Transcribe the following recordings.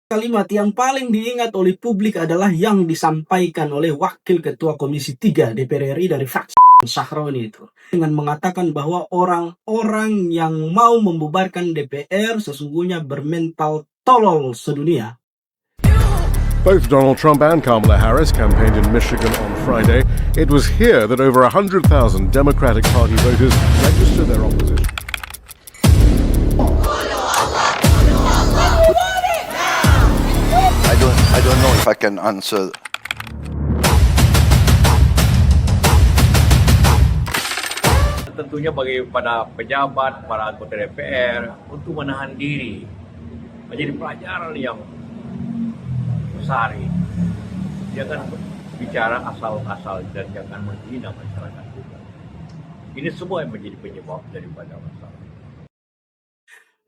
Kalimat yang paling diingat oleh publik adalah yang disampaikan oleh Wakil Ketua Komisi 3 DPR RI dari fraksi Sahroni itu. Dengan mengatakan bahwa orang-orang yang mau membubarkan DPR sesungguhnya bermental tolol sedunia. Both Donald Trump and Kamala Harris campaigned in Michigan on Friday. It was here that over 100,000 Democratic Party voters registered their opposition. I don't know if I can answer. Tentunya bagi para pejabat, para anggota DPR untuk menahan diri menjadi pelajaran yang besar. Jangan bicara asal-asal dan jangan menghina masyarakat juga. Ini semua yang menjadi penyebab daripada masalah.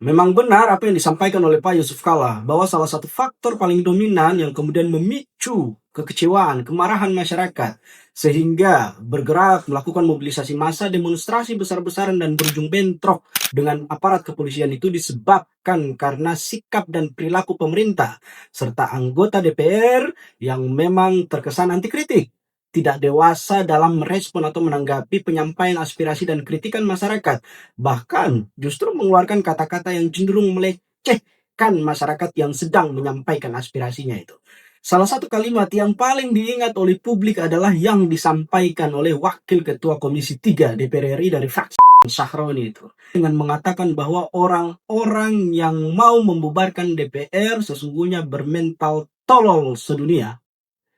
Memang benar apa yang disampaikan oleh Pak Yusuf Kalla, bahwa salah satu faktor paling dominan yang kemudian memicu kekecewaan, kemarahan masyarakat, sehingga bergerak melakukan mobilisasi massa, demonstrasi besar-besaran dan berujung bentrok dengan aparat kepolisian itu disebabkan karena sikap dan perilaku pemerintah, serta anggota DPR yang memang terkesan anti kritik, tidak dewasa dalam merespon atau menanggapi penyampaian aspirasi dan kritikan masyarakat, bahkan justru mengeluarkan kata-kata yang cenderung melecehkan masyarakat yang sedang menyampaikan aspirasinya itu. Salah satu kalimat yang paling diingat oleh publik adalah yang disampaikan oleh Wakil Ketua Komisi 3 DPR RI dari fraksi Sahroni itu. Dengan mengatakan bahwa orang-orang yang mau membubarkan DPR sesungguhnya bermental tolol sedunia.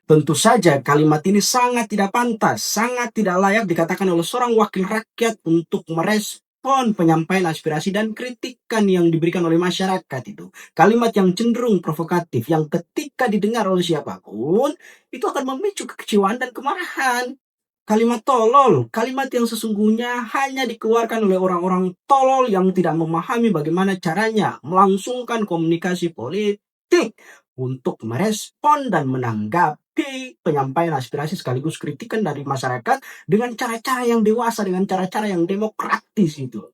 Tentu saja kalimat ini sangat tidak pantas, sangat tidak layak dikatakan oleh seorang wakil rakyat untuk merespon penyampaian aspirasi dan kritikan yang diberikan oleh masyarakat itu. Kalimat yang cenderung provokatif, yang ketika didengar oleh siapapun, itu akan memicu kekecewaan dan kemarahan. Kalimat tolol, kalimat yang sesungguhnya hanya dikeluarkan oleh orang-orang tolol yang tidak memahami bagaimana caranya melangsungkan komunikasi politik untuk merespon dan menanggapi penyampaian aspirasi sekaligus kritikan dari masyarakat dengan cara-cara yang dewasa, dengan cara-cara yang demokratis itu.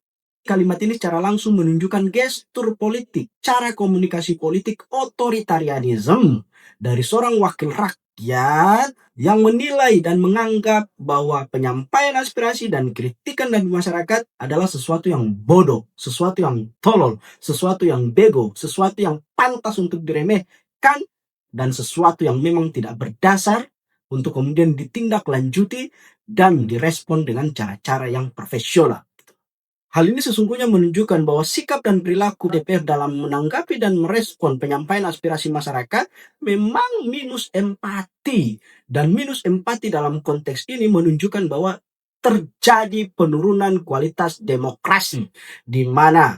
Kalimat ini secara langsung menunjukkan gestur politik, cara komunikasi politik otoritarianisme dari seorang wakil rakyat yang menilai dan menganggap bahwa penyampaian aspirasi dan kritikan dari masyarakat adalah sesuatu yang bodoh, sesuatu yang tolol, sesuatu yang bego, sesuatu yang pantas untuk diremehkan, dan sesuatu yang memang tidak berdasar untuk kemudian ditindaklanjuti dan direspon dengan cara-cara yang profesional. Hal ini sesungguhnya menunjukkan bahwa sikap dan perilaku DPR dalam menanggapi dan merespon penyampaian aspirasi masyarakat memang minus empati. Dan minus empati dalam konteks ini menunjukkan bahwa terjadi penurunan kualitas demokrasi, di mana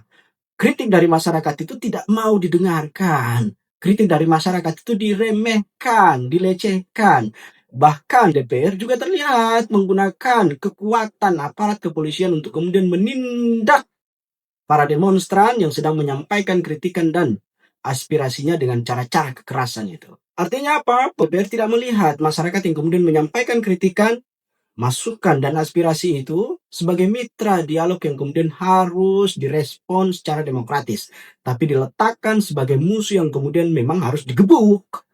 kritik dari masyarakat itu tidak mau didengarkan. Kritik dari masyarakat itu diremehkan, dilecehkan. Bahkan DPR juga terlihat menggunakan kekuatan aparat kepolisian untuk kemudian menindak para demonstran yang sedang menyampaikan kritikan dan aspirasinya dengan cara-cara kekerasan itu. Artinya apa? DPR tidak melihat masyarakat yang kemudian menyampaikan kritikan, masukan dan aspirasi itu sebagai mitra dialog yang kemudian harus direspon secara demokratis, tapi diletakkan sebagai musuh yang kemudian memang harus digebuk.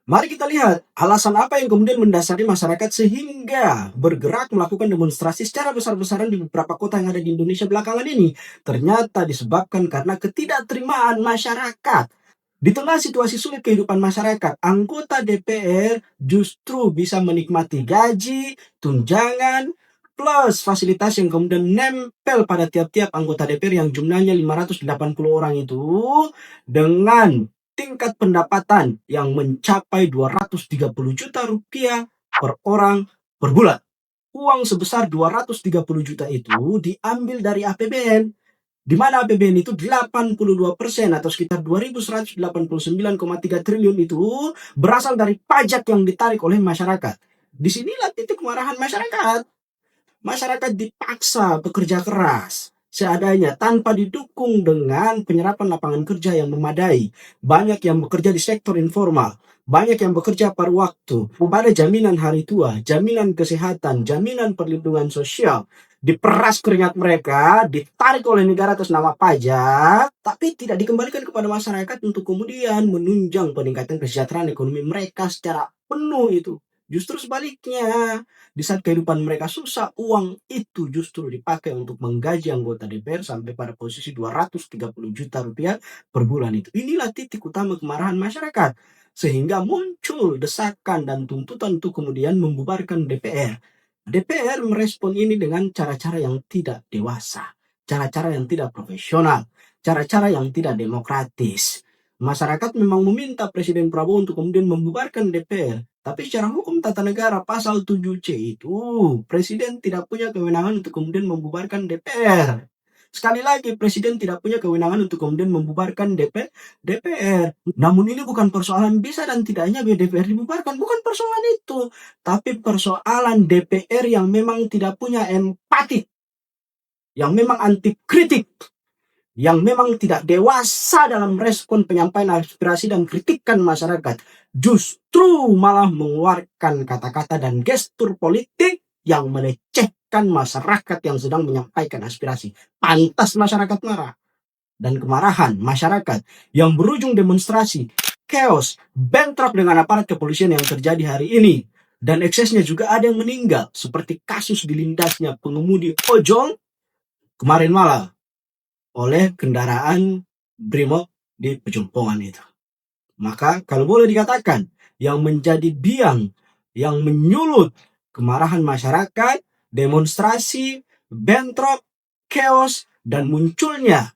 Mari kita lihat alasan apa yang kemudian mendasari masyarakat sehingga bergerak melakukan demonstrasi secara besar-besaran di beberapa kota yang ada di Indonesia belakangan ini. Ternyata disebabkan karena ketidakterimaan masyarakat. Di tengah situasi sulit kehidupan masyarakat, anggota DPR justru bisa menikmati gaji, tunjangan, plus fasilitas yang kemudian nempel pada tiap-tiap anggota DPR yang jumlahnya 580 orang itu, dengan tingkat pendapatan yang mencapai 230 juta rupiah per orang per bulan. Uang sebesar 230 juta itu diambil dari APBN, di mana APBN itu 82% atau sekitar 2.189,3 triliun itu berasal dari pajak yang ditarik oleh masyarakat. Disinilah titik kemarahan masyarakat. Masyarakat dipaksa bekerja keras, seadanya tanpa didukung dengan penyerapan lapangan kerja yang memadai. Banyak yang bekerja di sektor informal, banyak yang bekerja paruh waktu, ada jaminan hari tua, jaminan kesehatan, jaminan perlindungan sosial, diperas keringat mereka, ditarik oleh negara atas nama pajak, tapi tidak dikembalikan kepada masyarakat untuk kemudian menunjang peningkatan kesejahteraan ekonomi mereka secara penuh itu. Justru sebaliknya, di saat kehidupan mereka susah, uang itu justru dipakai untuk menggaji anggota DPR sampai pada posisi 230 juta rupiah per bulan itu. Inilah titik utama kemarahan masyarakat. Sehingga muncul desakan dan tuntutan untuk kemudian membubarkan DPR. DPR merespon ini dengan cara-cara yang tidak dewasa, cara-cara yang tidak profesional, cara-cara yang tidak demokratis. Masyarakat memang meminta Presiden Prabowo untuk kemudian membubarkan DPR. Tapi secara hukum tata negara pasal 7C itu, Presiden tidak punya kewenangan untuk kemudian membubarkan DPR. Sekali lagi, Presiden tidak punya kewenangan untuk kemudian membubarkan DPR. Namun ini bukan persoalan bisa dan tidaknya DPR dibubarkan. Bukan persoalan itu. Tapi persoalan DPR yang memang tidak punya empati. Yang memang anti kritik. Yang memang tidak dewasa dalam respon penyampaian aspirasi dan kritikan masyarakat. Justru malah mengeluarkan kata-kata dan gestur politik yang melecehkan masyarakat yang sedang menyampaikan aspirasi. Pantas masyarakat marah. Dan kemarahan masyarakat yang berujung demonstrasi, chaos, bentrok dengan aparat kepolisian yang terjadi hari ini. Dan eksesnya juga ada yang meninggal, seperti kasus dilindasnya pengemudi ojol kemarin malam oleh kendaraan Brimob di Pejompongan itu. Maka kalau boleh dikatakan, yang menjadi biang, yang menyulut kemarahan masyarakat, demonstrasi, bentrok, chaos, dan munculnya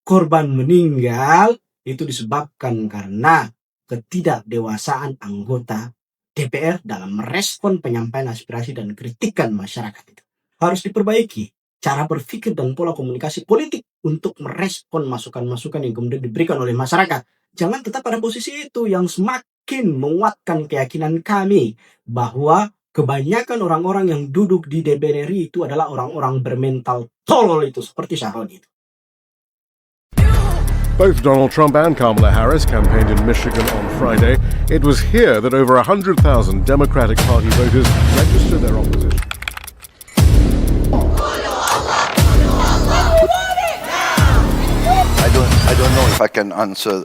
korban meninggal, itu disebabkan karena ketidakdewasaan anggota DPR dalam merespon penyampaian aspirasi dan kritikan masyarakat itu. Harus diperbaiki cara berpikir dan pola komunikasi politik untuk merespon masukan-masukan yang kemudian diberikan oleh masyarakat. Jangan tetap pada posisi itu yang semakin menguatkan keyakinan kami bahwa kebanyakan orang-orang yang duduk di DPR RI itu adalah orang-orang bermental tolol itu, seperti Syahron itu. Both Donald Trump and Kamala Harris campaigned in Michigan on Friday. It was here that over 100,000 Democratic Party voters registered their opposition. I don't know if I can answer